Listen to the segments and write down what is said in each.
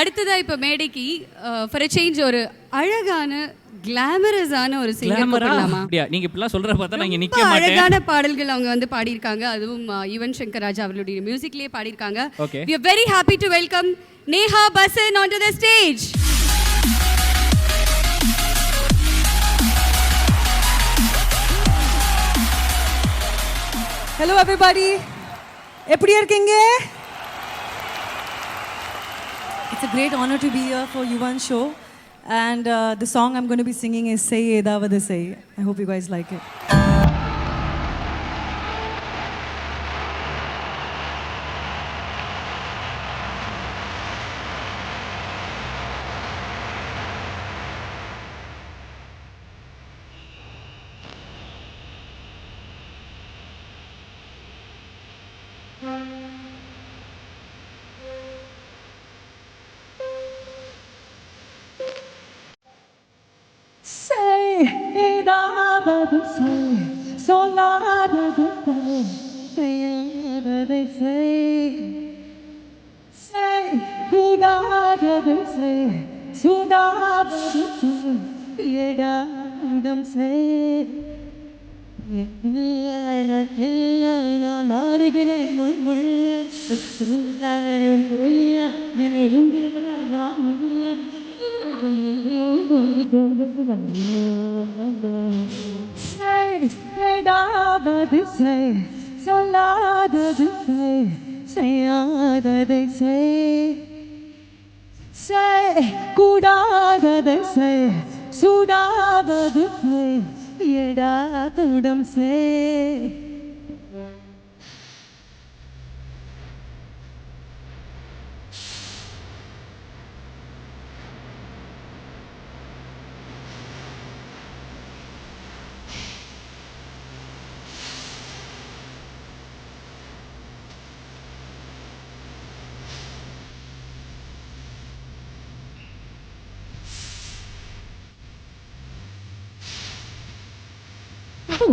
அடுத்ததா இப்ப மேடைக்கு ஃபார் சேஞ்ச் ஒரு அழகான கிளாமரஸான ஒரு சிங்கர் கூப்பிடலாமா? அப்படியே நீங்க இப்படிலாம் சொல்ற பார்த்தா நான் இங்க நிக்க மாட்டேன். அழகான பாடல்கள் அவங்க வந்து பாடியிருக்காங்க. அதுவும் யுவன் சங்கர் ராஜா அவர்களுடைய மியூசிக்லயே பாடியிருக்காங்க. We are very happy to welcome Neha Basan onto the stage. Hello everybody. எப்படி இருக்கீங்க? It's a great honor to be here for Yuvan show, and the song I'm going to be singing is Say Edavadu Say. I hope you guys like it. Say edavadu say, soladadu say, edavadu say. Say edavadu say, sudavadu say, edavadum say. Say edavadu say, soladadu say, sayadadu say. Say kudadadu say, sudavadu say, edavadum say.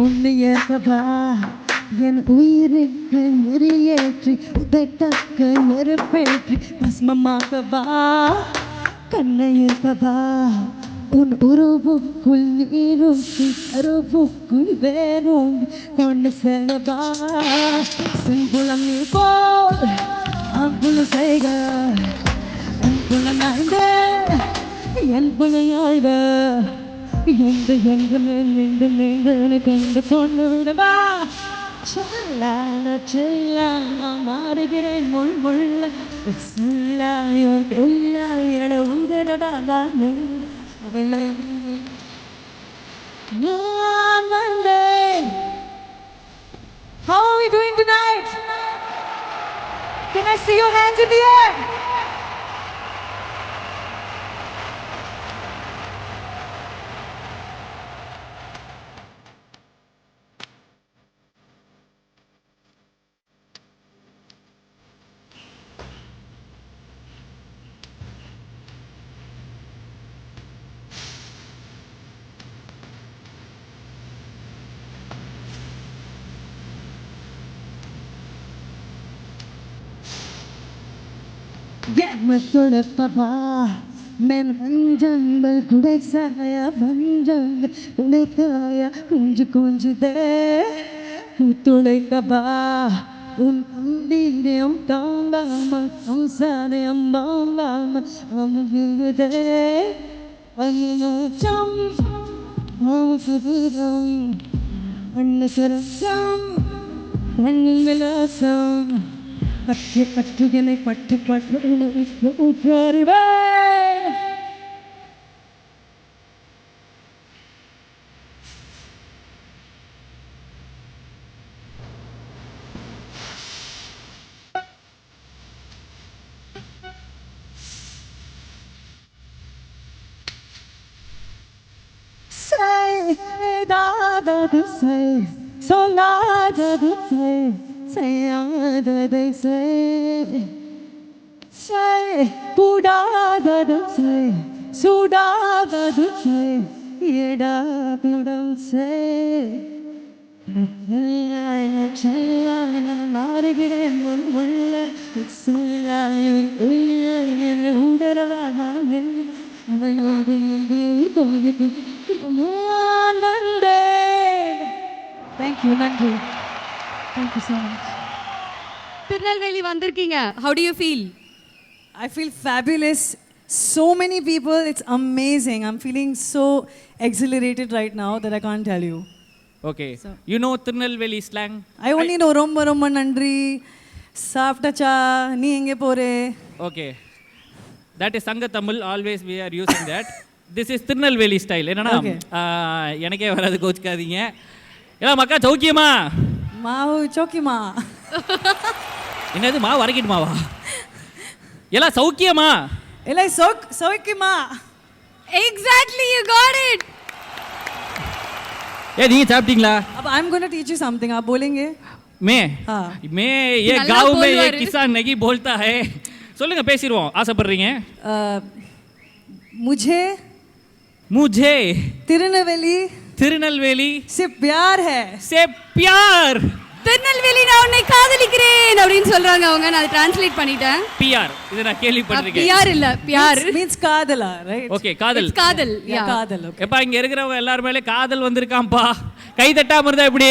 உன்னையேற்கவா என் உயிருக்கு நெறியேற்றி உதைத்தக்க நெருப்பேற்றி பஸ்மமாகவா கண்ணையேற்கவா உன் உருவுக்குள் நீருற்றி கருவுக்குள் வேறும் கொண்டு செல்லவா செங்குளம் நீ போல் அங்குள செய்க அங்குள நாய்ந்த என் புலையாய்வ எங்கு நின்று நீங்கள் கண்டு கொண்டு விடவா சொல்லான சொல்லான மாறுகிறேன் முள் முள்ள சொல்லாயோ என உதரடாக நான் வந்தேன். How are we doing tonight? Can I see your hands in the air? Papa, men jungle kude saya banjang kude kaya kunju de utule kaba undi de tanga ma usane ambanga amgude anu cham amfudam annasaram angalasam பட்டு பட்டுகளை பட்டு பட்டு உற்றறிவே Say edavadu say, soladadu say, sayadadu say. Say kudadadu say, sudavadu say, edavadum say. மாறுகிறேன் முள்ள Thank you, Nandri. Thank you so much. Tirunelveli வந்திருக்கீங்க. How do you feel? I feel fabulous. So many people, it's amazing. I'm feeling so exhilarated right now that I can't tell you. Okay you know Tirunelveli slang I only know ரொம்ப ரொம்ப நன்றி, சாப்பிட்டாச்சா, நீ எங்கே போறே. Okay that is Sanga Tamil, always we are using that. This is Tirunelveli style. என்னன்னா எனக்கே வராது, கோச்சிக்காதீங்க. எல்லாம் மக்கா சௌக்கியமா? மாவு சோக்கிமா. என்னது மா வரைக்கிட்டுமாவா? எல்லாம் சௌக்கியமா? எல்லாம் சௌக்கியமா. Exactly, you got it. நீங்க சாப்பிட்டீங்களா? अब I'm going to teach you something. आप बोलेंगे? मैं हाँ. मैं ये गांव में ये किसान नहीं बोलता है. சொல்லுங்க, பேசிடுவோம். ஆசைப்படுறீங்க? मुझे मुझे திருநெல்வேலி से प्यार है. से प्यार. திருநெல்வேலி நான் உன்னை காதலிக்கிறேன் அப்படின்னு சொல்றாங்க அவங்க. நான் அதை டிரான்ஸ்லேட் பண்ணிட்டேன். பிஆர் இது நான் கேள்விப்பட்டிருக்கேன். பிஆர் இல்ல, பியார் means காதலா, right? ஓகே காதல். காதல். Yeah, காதல். Okay. எப்பா இங்க இருக்கிறவங்க எல்லார் மேலே காதல் வந்திருக்காம்பா. கை தட்டாம இருந்தா எப்படி?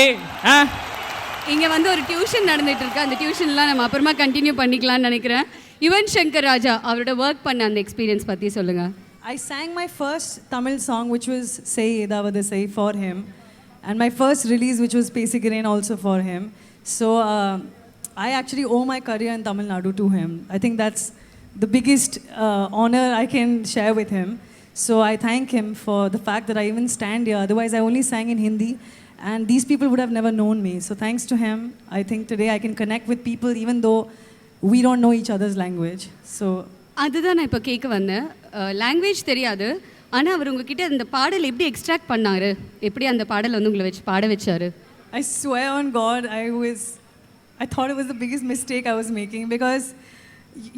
இங்க வந்து ஒரு டியூஷன் நடந்துட்டு இருக்கு. அந்த டியூஷன்லாம் நம்ம அப்புறமா கண்டினியூ பண்ணிக்கலாம்னு நினைக்கிறேன். யுவன் சங்கர் ராஜா அவரோட ஒர்க் பண்ண அந்த எக்ஸ்பீரியன்ஸ் பத்தி சொல்லுங்க. I sang my first Tamil song, which was Sei Edavadu Sei, for him, and my first release, which was Pesigirain, also for him. So I actually owe my career in Tamil Nadu to him. I think that's the biggest honor I can share with him. So I thank him for the fact that I even stand here. Otherwise, I only sang in Hindi, and these people would have never known me. So thanks to him, I think today I can connect with people even though we don't know each other's language. So அதுதான் நான் இப்போ கேட்க வந்தேன். Language தெரியாது, ஆனால் அவர் உங்ககிட்ட அந்த பாடல் எப்படி எக்ஸ்ட்ராக்ட் பண்ணாரு, எப்படி அந்த பாடல் வந்து உங்களை வச்சு பாட வச்சாரு? I swear on God, I thought it was the biggest mistake I was making, because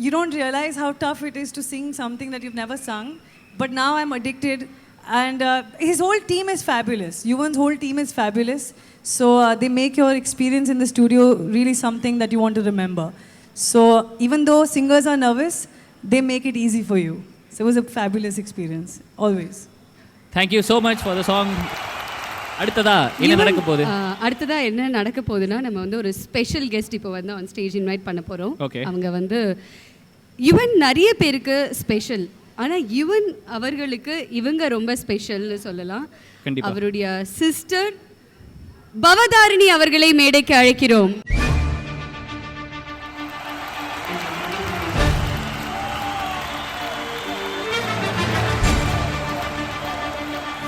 you don't realize how tough it is to sing something that you've never sung. But now I'm addicted, and his whole team is fabulous. Yuvan's whole team is fabulous. So they make your experience in the studio really something that you want to remember. So even though singers are nervous, they make it easy for you. So it was a fabulous experience, always. Thank you so much for the song. அடுத்ததா என்ன நடக்க போகுது? அடுத்ததா என்ன நடக்க போகுதுன்னா, நம்ம வந்து ஒரு ஸ்பெஷல் கெஸ்ட் இப்போ வந்து ஆன் ஸ்டேஜ் இன்வைட் பண்ண போகிறோம். அவங்க வந்து யுவன் நிறைய பேருக்கு ஸ்பெஷல், ஆனால் யுவன் அவர்களுக்கு இவங்க ரொம்ப ஸ்பெஷல்னு சொல்லலாம். அவருடைய சிஸ்டர் பவதாரிணி அவர்களை மேடைக்கு அழைக்கிறோம்.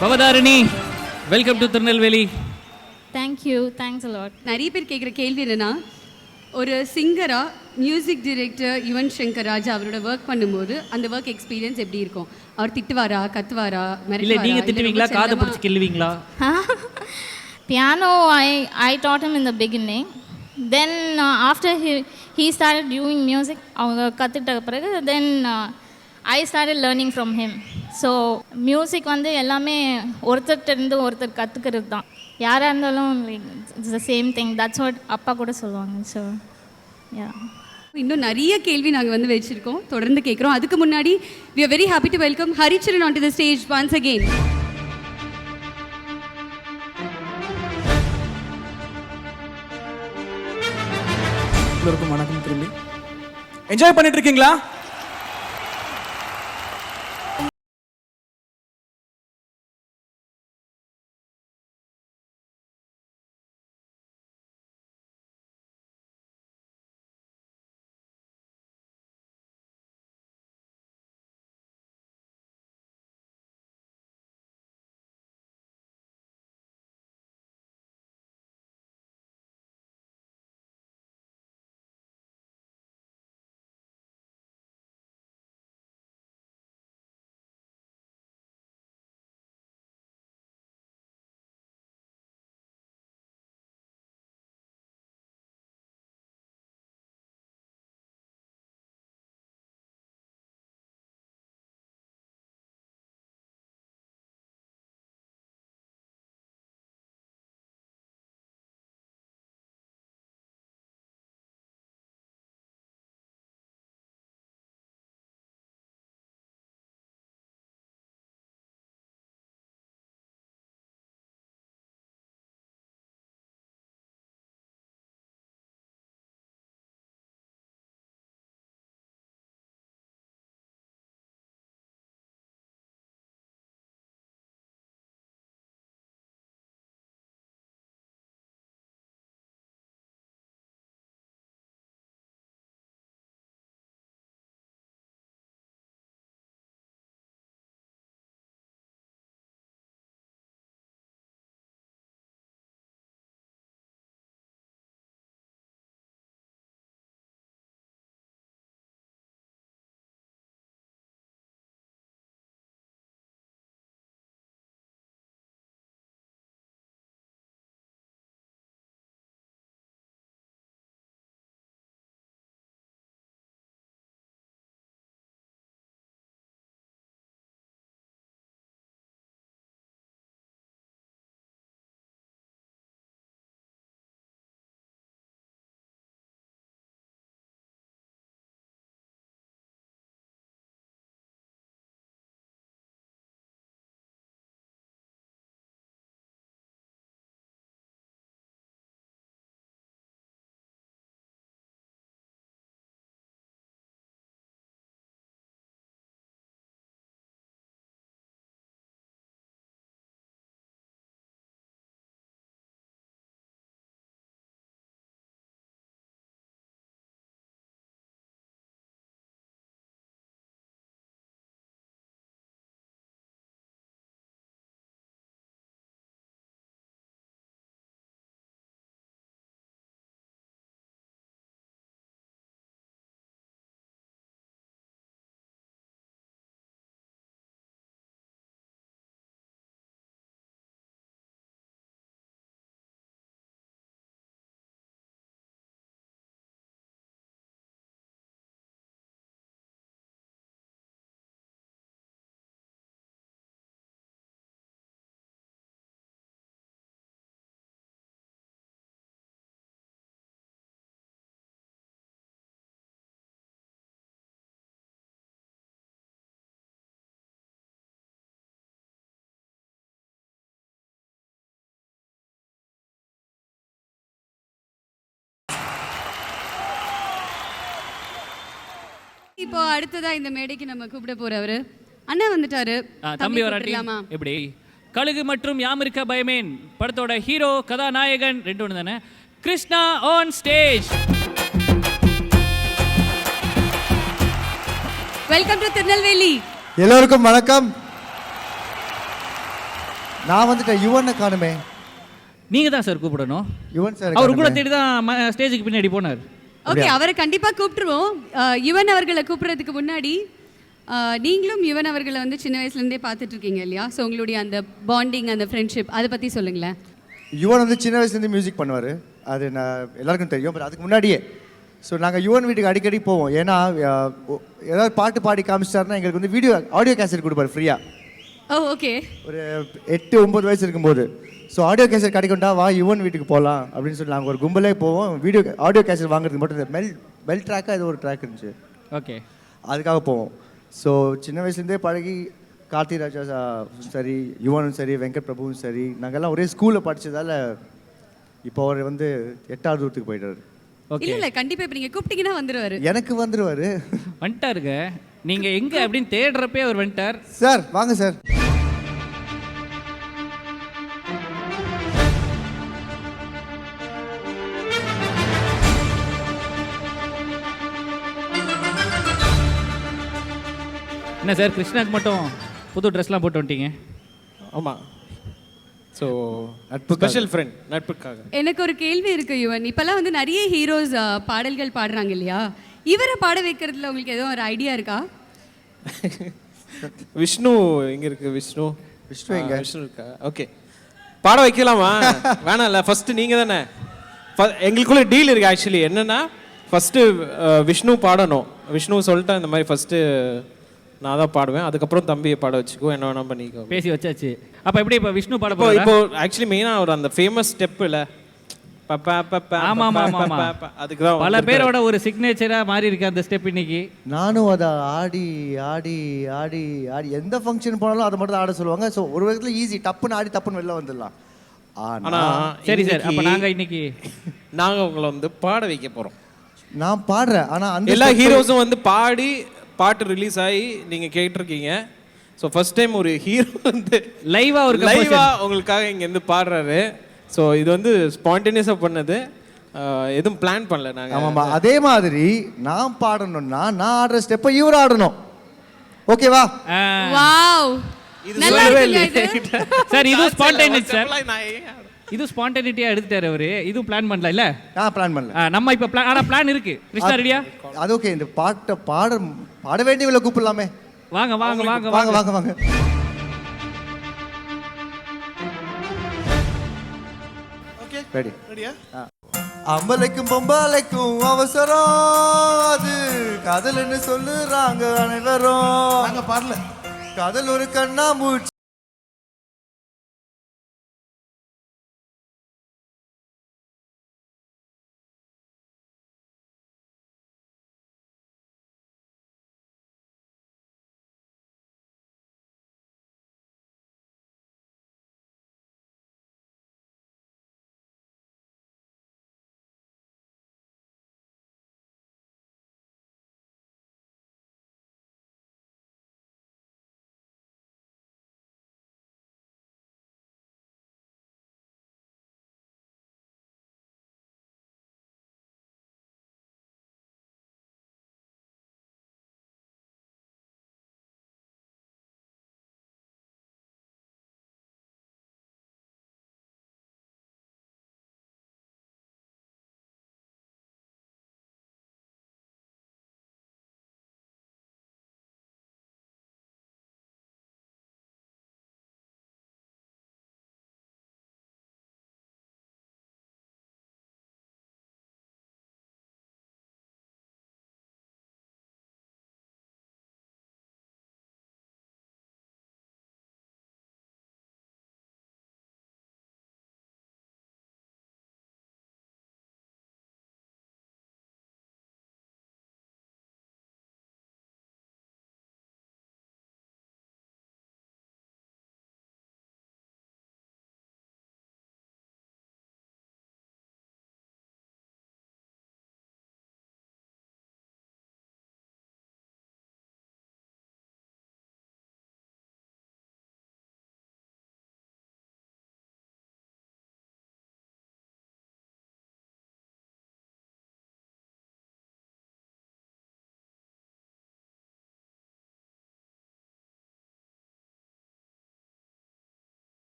Bhavatharini, welcome to Tirunelveli. Thanks a lot. நிறைய பேர் கேட்குற கேள்வி என்னன்னா, ஒரு சிங்கரா மியூசிக் டைரக்டர் யுவன் சங்கர் ராஜா அவரோட ஒர்க் பண்ணும்போது அந்த ஒர்க் எக்ஸ்பீரியன்ஸ் எப்படி இருக்கும்? அவர் திட்டுவாரா, கத்துவாரா, இல்ல நீங்க திட்டுவீங்களா, காதை பிடிச்சி கிள்ளுவீங்களா? Piano, I taught him in the beginning. Then after he started doing music, அவங்க கற்றுக்கிட்ட பிறகு then I started learning from him. So music வந்து எல்லாமே ஒருத்தர்கிட்டருந்து ஒருத்தர் கற்றுக்கிறது தான். யாராக இருந்தாலும் it's the same thing. That's what அப்பா கூட சொல்லுவாங்க. ஸோ யா, இன்னும் நிறைய கேள்வி நாங்கள் வந்து வச்சுருக்கோம், தொடர்ந்து கேட்குறோம். அதுக்கு முன்னாடி we are very happy to welcome Haricharan onto the stage once again. எல்லோருக்கும் வணக்கம். திரும்பி என்ஜாய் பண்ணிட்டு இருக்கீங்களா? இப்போ அடுத்ததா இந்த மேடைக்கு நம்ம கூப்பிட போறவரு அண்ணா வந்துட்டாரு. தம்பி வராட்டி எப்படி கழுகு மற்றும் யாமிருக்க பயமேன் படத்தோட ஹீரோ கதாநாயகன் ரெண்டு ஒன்று தானே, Krishna on stage. Welcome to Tirunelveli. எல்லோருக்கும் வணக்கம். நான் வந்துட்டேன். யுவனை காணுமே. நீங்க தான் சார் கூப்பிடணும். யுவன் சார் அவர் கூட தேடி தான் ஸ்டேஜுக்கு பின்னாடி போனார். ஓகே, அவரை கண்டிப்பா கூப்பிட்டுருவோம். யுவன் அவர்களை கூப்பிடுறதுக்கு முன்னாடி நீங்களும் யுவன் அவர்களை வந்து சின்ன வயசுலேருந்தே பார்த்துட்டு இருக்கீங்க இல்லையா? ஸோ உங்களுடைய அந்த பாண்டிங், அந்த ஃப்ரெண்ட்ஷிப், அதை பற்றி சொல்லுங்களேன். யுவன் வந்து சின்ன வயசுலேருந்து மியூசிக் பண்ணுவார், அது நான் எல்லாருக்கும் தெரியும். பட் அதுக்கு முன்னாடியே ஸோ நாங்கள் யுவன் வீட்டுக்கு அடிக்கடி போவோம். ஏன்னா ஏதாவது பாட்டு பாடி காமிச்சிட்டாருன்னா எங்களுக்கு வந்து ஆடியோ கேசட் கொடுப்பாரு ஃப்ரீயாக. ஓ ஓகே. ஒரு 8-9 வயசு இருக்கும்போது ஸோ ஆடியோ கேசட் கிடைக்கும்டா வா யுவன் வீட்டுக்கு போகலாம் அப்படின்னு சொல்லி நாங்கள் ஒரு கும்பலே போவோம். ஆடியோ கேசட் வாங்குறதுக்கு மட்டும் இந்த பெல் ட்ராக்காக இது ஒரு ட்ராக் இருந்துச்சு. ஓகே, அதுக்காக போவோம். ஸோ சின்ன வயசுலேருந்தே பழகி கார்த்திராஜா சரி, யுவனும் சரி, வெங்கட் பிரபுவும் சரி, நாங்கள்லாம் ஒரே ஸ்கூலில் படித்ததால் இப்போ அவர் வந்து 8வது தூரத்துக்கு போயிட்டாரு. இல்ல இல்ல, கண்டிப்பா இப்ப நீங்க கூப்பிட்டீங்கன்னா வந்துருவாரு. எனக்கு வந்துருவாரு. வந்துட்டாருங்க. நீங்க எங்க அப்படின்னு தேடுறப்பே அவர் வந்துட்டார். சார் வாங்க சார். என்ன சார், கிருஷ்ணாக்கு மட்டும் புது ட்ரெஸ்லாம் போட்டு வந்துட்டீங்க? ஆமாம். ஸோ ஸ்பெஷல் ஃப்ரெண்ட், நட்புக்காக. எனக்கு ஒரு கேள்வி இருக்கு யுவன். இப்போல்லாம் வந்து நிறைய ஹீரோஸ் பாடல்கள் பாடுறாங்க இல்லையா? இவரை பாட வைக்கிறதுல உங்களுக்கு எதுவும் ஒரு ஐடியா இருக்கா? விஷ்ணு எங்க இருக்கு? விஷ்ணு எங்க? விஷ்ணு இருக்கா? ஓகே, பாட வைக்கலாமா? வேணாம்ல, ஃபர்ஸ்ட் நீங்க தானே. எங்களுக்குள்ள டீல் இருக்கு ஆக்சுவலி. என்னன்னா ஃபர்ஸ்ட் விஷ்ணு பாடணும். விஷ்ணு சொல்லிட்டா இந்த மாதிரி ஃபர்ஸ்ட் நான் தான் பாடுவேன், அதுக்கப்புறம் தம்பியை பாட வச்சுக்கோ, என்ன வேணா பண்ணிக்கோ. பேசி வச்சாச்சு. அப்போ எப்படி இப்போ விஷ்ணு பாட இப்போ இப்போ ஆக்சுவலி மெயினாக ஒரு அந்த ஃபேமஸ் ஸ்டெப் இல்லை, அதுக்கு தான் பல பேரோட ஒரு சிக்னேச்சரா மாறி இருக்கு அந்த ஸ்டெப் இன்னைக்கு. நானும் அதை ஆடி ஆடி ஆடி ஆடி எந்த ஃபங்க்ஷன் போனாலும் அதை மட்டும் தான் ஆட சொல்லுவாங்க. ஸோ ஒரு விதத்தில் ஈஸி, டப்புன்னு ஆடி டப்புன்னு வெளில வந்துடலாம். ஆனால் சரி சார், அப்போ நாங்கள் இன்னைக்கு உங்களை வந்து பாட வைக்க போகிறோம். நான் பாடுறேன், ஆனால் அந்த எல்லா ஹீரோஸும் வந்து பாட்டு ரிலீஸ் ஆகி நீங்கள் கேட்டிருக்கீங்க. ஸோ ஃபர்ஸ்ட் டைம் ஒரு ஹீரோ வந்து லைவா உங்களுக்காக இங்கேருந்து பாடுறாரு. ஸோ இது வந்து ஸ்பான்டேனியஸாக பண்ணது, எதுவும் பிளான் பண்ணல நாங்கள். ஆமாம், அதே மாதிரி நான் பாடணும்னா நான் ஆடுற ஸ்டெப்பை இவர் ஆடணும். ஓகேவா? வாவ், நல்லா இருக்கு சார். இது ஸ்பான்டேனியஸ் சார். இது ஸ்பான்டேனிட்டியா எடுத்துட்டாரு அவரு. இதுவும் பிளான் பண்ணல இல்ல? பிளான் பண்ணல நம்ம இப்ப பிளான் இருக்கு. கிருஷ்ணா ரெடியா? அது ஓகே. இந்த பாட்டை பாட வேண்டியவளை கூப்பிடலாமே. வாங்க வாங்க வாங்க வாங்க வாங்க வாங்க. Okay, ready? ரெடியா? அம்பலைக்கும் பொம்பாலைக்கும் அவசரம், அது காதல்னு சொல்லுறாங்க அனைவரும். நாங்க பாடல. காதல் ஒரு கண்ணாமூச்சி.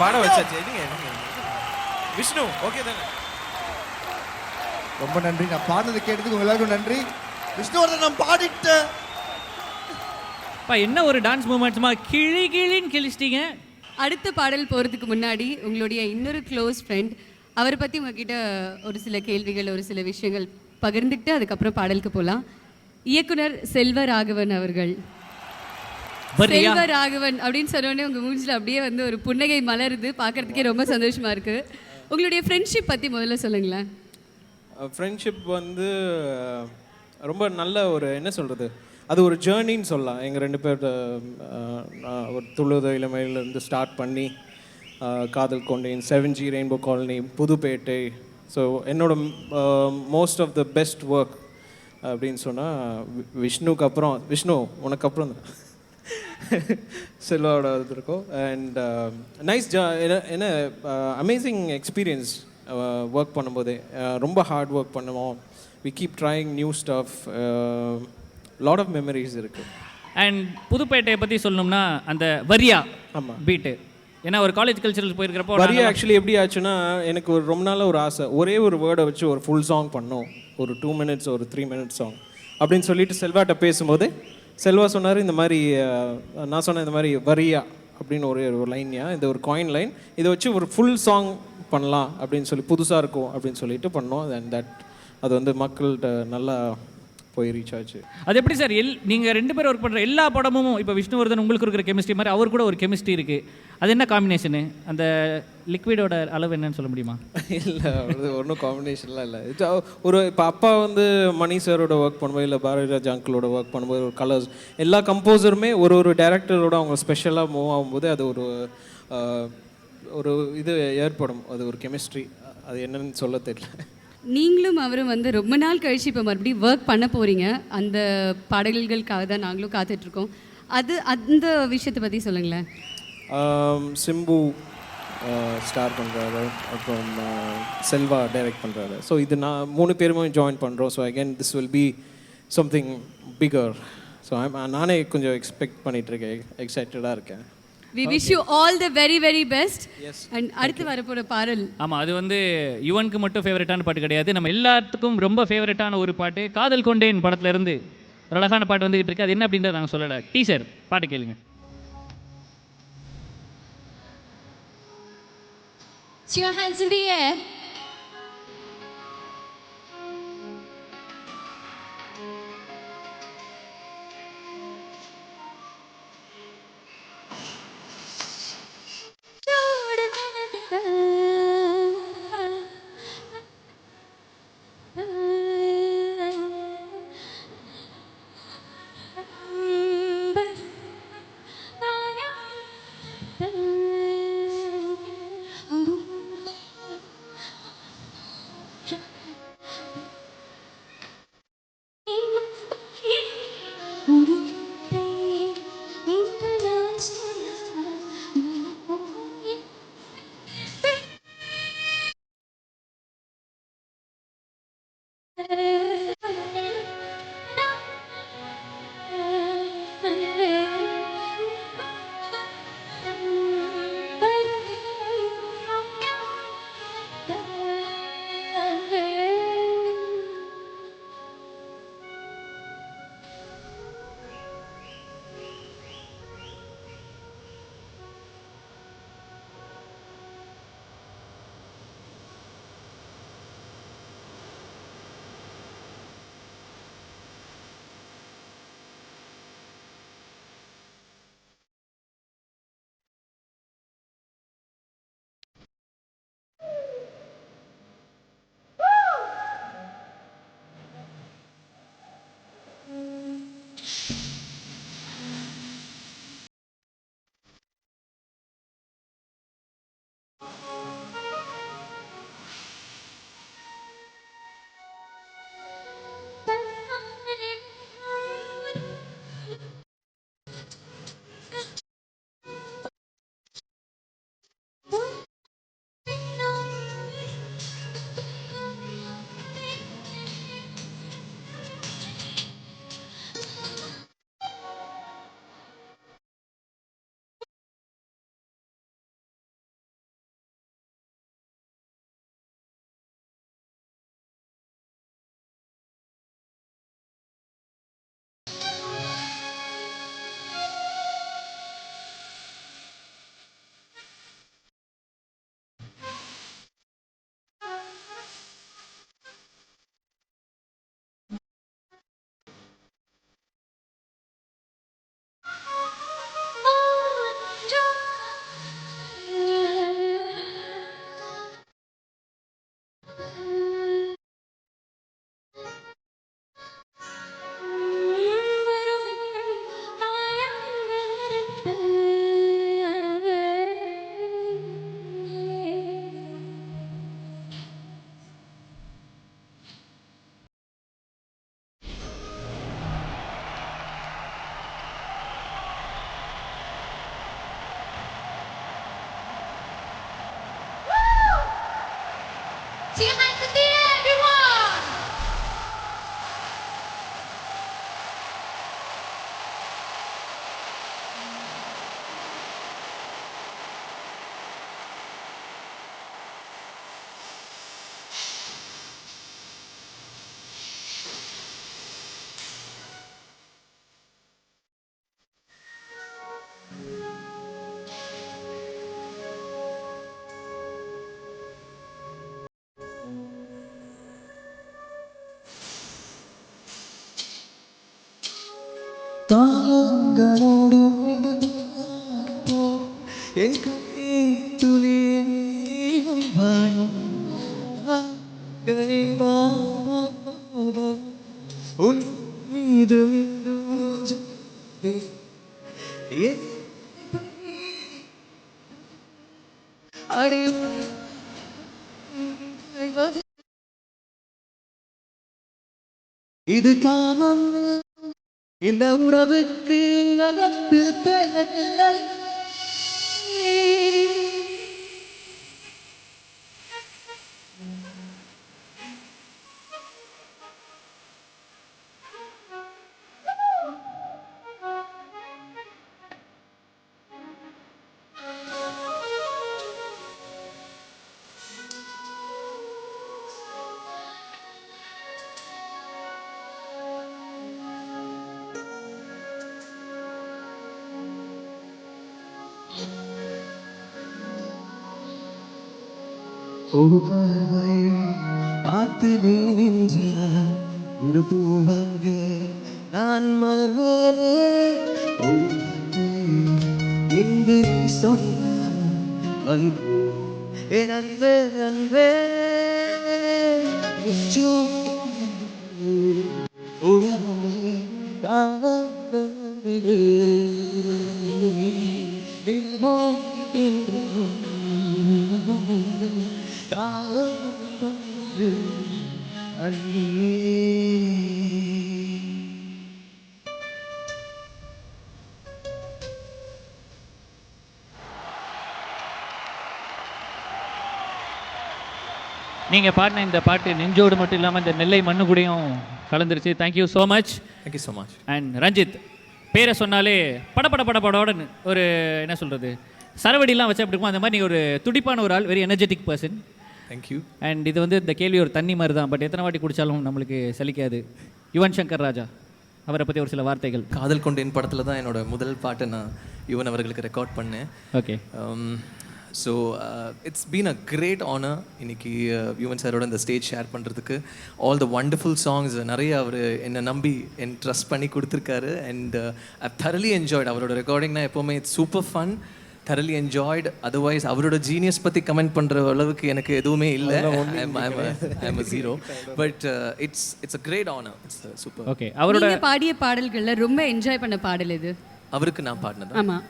பாட வச்சாச்சு. எதுங்க விஷ்ணு ஓகே தானே? ரொம்ப நன்றி. நான் பாடுனது கேட்டதுக்கு உங்க எல்லாருக்கும் நன்றி. விஷ்ணுவர்தன் நான் பாடிட்டேன். என்ன ஒரு டான்ஸ் மூமெண்ட்ஸ்மா கிளி கிளின்னு கிழிச்சிட்டீங்க. அடுத்த பாடல் போகிறதுக்கு முன்னாடி உங்களுடைய இன்னொரு க்ளோஸ் ஃப்ரெண்ட் அவரை பற்றி உங்ககிட்ட ஒரு சில கேள்விகள் ஒரு சில விஷயங்கள் பகிர்ந்துக்கிட்டு அதுக்கப்புறம் பாடலுக்கு போகலாம். இயக்குனர் செல்வராகவன் அவர்கள். செல்வராகவன் அப்படின்னு சொன்னோடனே உங்கள் மூஞ்சில் அப்படியே வந்து ஒரு புன்னகை மலருது, பார்க்குறதுக்கே ரொம்ப சந்தோஷமாக இருக்குது. உங்களுடைய ஃப்ரெண்ட்ஷிப் பற்றி முதல்ல சொல்லுங்களேன். ஃப்ரெண்ட்ஷிப் வந்து ரொம்ப நல்ல ஒரு என்ன சொல்கிறது, அது ஒரு ஜேர்னின்னு சொல்லலாம். எங்கள் 2 பேர் ஒரு துள்ளுத இளமையிலேருந்து ஸ்டார்ட் பண்ணி காதல் கொண்டேன், 7G rainbow colony, Pudhupettai. So என்னோட most of the best work அப்படின்னு சொன்னால் விஷ்ணுக்கு அப்புறம், விஷ்ணு உனக்கு அப்புறம் செல்வாவோட இது இருக்கும். அண்ட் நைஸ் என்ன அமேசிங் எக்ஸ்பீரியன்ஸ் ஒர்க் பண்ணும்போதே. ரொம்ப ஹார்ட் ஒர்க் பண்ணுவோம். We keep trying new stuff. Lot of memories இருக்குது. அண்ட் புதுப்பேட்டையை பற்றி சொல்லணும்னா அந்த வரியா ஆமாம் பீட்டு, ஏன்னா ஒரு காலேஜ் கல்ச்சரல் போயிருக்கிறப்போ வரியா ஆக்சுவலி எப்படி ஆச்சுன்னா, எனக்கு ஒரு ரொம்ப நாள் ஒரு ஆசை, ஒரே ஒரு வேர்டை வச்சு ஒரு ஃபுல் சாங் பண்ணோம், ஒரு 2 minutes ஒரு 3 minute சாங் அப்படின்னு சொல்லிட்டு செல்வாட்ட பேசும்போது செல்வா சொன்னார் இந்த மாதிரி, நான் சொன்னேன் இந்த மாதிரி வரியா அப்படின்னு ஒரு லைன்யா, இந்த ஒரு காயின் லைன், இதை வச்சு ஒரு ஃபுல் சாங் பண்ணலாம் அப்படின்னு சொல்லி, புதுசாக இருக்கும் அப்படின்னு சொல்லிட்டு பண்ணோம். அண்ட் தட் அது வந்து மக்கள்கிட்ட நல்லா போய் ரீச் ஆச்சு. அது எப்படி சார் நீங்கள் 2 பேர் ஒர்க் பண்ணுற எல்லா படமும் இப்போ விஷ்ணுவர்தன் உங்களுக்கு இருக்கிற கெமிஸ்ட்ரி மாதிரி அவர் கூட ஒரு கெமிஸ்ட்ரி இருக்குது, அது என்ன காம்பினேஷனு? அந்த லிக்விடோட அளவு என்னன்னு சொல்ல முடியுமா? இல்லை, அது ஒன்றும் காம்பினேஷன்லாம் இல்லை. ஒரு இப்போ அப்பா வந்து மணி சாரோட ஒர்க் பண்ணும்போது, இல்லை பாரதிராஜ் அங்கிளோட ஒர்க் பண்ணும்போது ஒரு கலர்ஸ், எல்லா கம்போசருமே ஒரு டேரக்டரோட அவங்க ஸ்பெஷலாக மூவ் ஆகும்போது அது ஒரு இது ஏற்படும், அது ஒரு கெமிஸ்ட்ரி. அது என்னன்னு சொல்ல தெரியல. நீங்களும் அவரும் வந்து ரொம்ப நாள் கழிச்சு இப்போ மறுபடியும் ஒர்க் பண்ண போகிறீங்க. அந்த பாடல்களுக்காக தான் நாங்களும் காத்துட்ருக்கோம். அந்த விஷயத்தை பற்றி சொல்லுங்களேன். சிம்பு ஸ்டார் பண்ணுறாரு, அப்புறம் செல்வா டைரக்ட் பண்ணுறாரு. ஸோ இது நான் 3 பேருமே ஜாயின் பண்ணுறோம். So again this will be something figure. So நானே கொஞ்சம் எக்ஸ்பெக்ட் பண்ணிகிட்ருக்கேன், எக்ஸைட்டடாக இருக்கேன். We wish you all the very very best. Yes. And அடுத்து வரப்போகிற பாடல், ஆமாம், அது வந்து யுவனுக்கு மட்டும் ஃபேவரட்டான பாட்டு கிடையாது, நம்ம எல்லாத்துக்கும் ரொம்ப ஃபேவரட்டான ஒரு பாட்டு. காதல் கொண்டேன் படத்துல இருந்து ஒரு அழகான பாட்டு வந்துகிட்டு இருக்கு. அது என்ன அப்படின்றத நாங்கள் சொல்லலை. டீசர் பாட்டு கேளுங்க. Put your hands in the air. Put your hands in the air, everyone! தாங்களோடு என் துளி உன் மீது இது காமம் இந்த உறவுக்கு அகத்து ஒவ்வொரு பார்த்து ஒரு பூவாக நான் மலர்வேன் எங்கு நீ சொன்ன என் அன்பே அன்பே நீங்கள் பாடின இந்த பாட்டு நெஞ்சோடு மட்டும் இல்லாமல் இந்த நெல்லை மண்ணு கூடயும் கலந்துருச்சு. Thank you so much. Thank you so much. And Ranjith, பேரை சொன்னாலே படபடன்னு ஒரு என்ன சொல்கிறது, சரவடிலாம் வச்சு அப்படி இருக்கும். அந்த மாதிரி நீங்கள் ஒரு துடிப்பான ஒரு ஆள், very energetic person. Thank you. And இது வந்து இந்த கேள்வி ஒரு தண்ணி மாதிரி தான், பட் எத்தனை வாட்டி குடித்தாலும் நம்மளுக்கு சலிக்காது. யுவன் சங்கர் ராஜா அவரை பற்றி ஒரு சில வார்த்தைகள். காதல் கொண்டேன் படத்தில் தான் என்னோட முதல் பாட்டை நான் யுவன் அவர்களுக்கு ரெக்கார்ட் பண்ணேன். Okay. So it's been a great honour இன்னைக்கு யுவன் சாரோட இந்த ஸ்டேஜ் ஷேர் பண்ணுறதுக்கு. ஆல் த வண்டர்ஃபுல் சாங்ஸ் நிறைய அவர் என்னை நம்பி என் ட்ரஸ்ட் பண்ணி கொடுத்துருக்காரு. அண்ட் ஐ தரலி என்ஜாய்டு அவரோட ரெக்கார்டிங்னா எப்போவுமே இட்ஸ் சூப்பர் ஃபன், தரலி என்ஜாய்டு. அதர்வைஸ் அவரோட ஜீனியஸ் பற்றி கமெண்ட் பண்ணுற அளவுக்கு எனக்கு எதுவுமே இல்லை. I'm a zero. But it's a great honour. It's super. Okay. அவரோட பாடிய பாடல்களில் ரொம்ப என்ஜாய் பண்ண பாடல் இது? அவருக்கு நான் பாடினது ஆமாம்,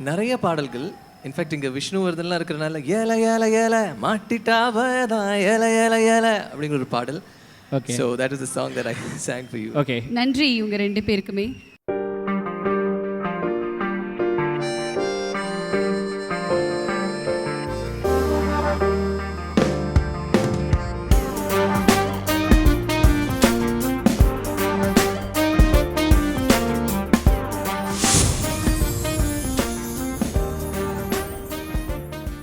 நிறைய பாடல்கள். இன்ஃபேக்ட் இங்கே விஷ்ணுவர்தன்லாம் இருக்கிறனால ஏல ஏல ஏல மாட்டிட்டாவதான் ஏல ஏல ஏல அப்படிங்கிற ஒரு பாடல். Okay. So that is the song that I sang for you. Okay. நன்றி இவங்க ரெண்டு பேருக்குமே.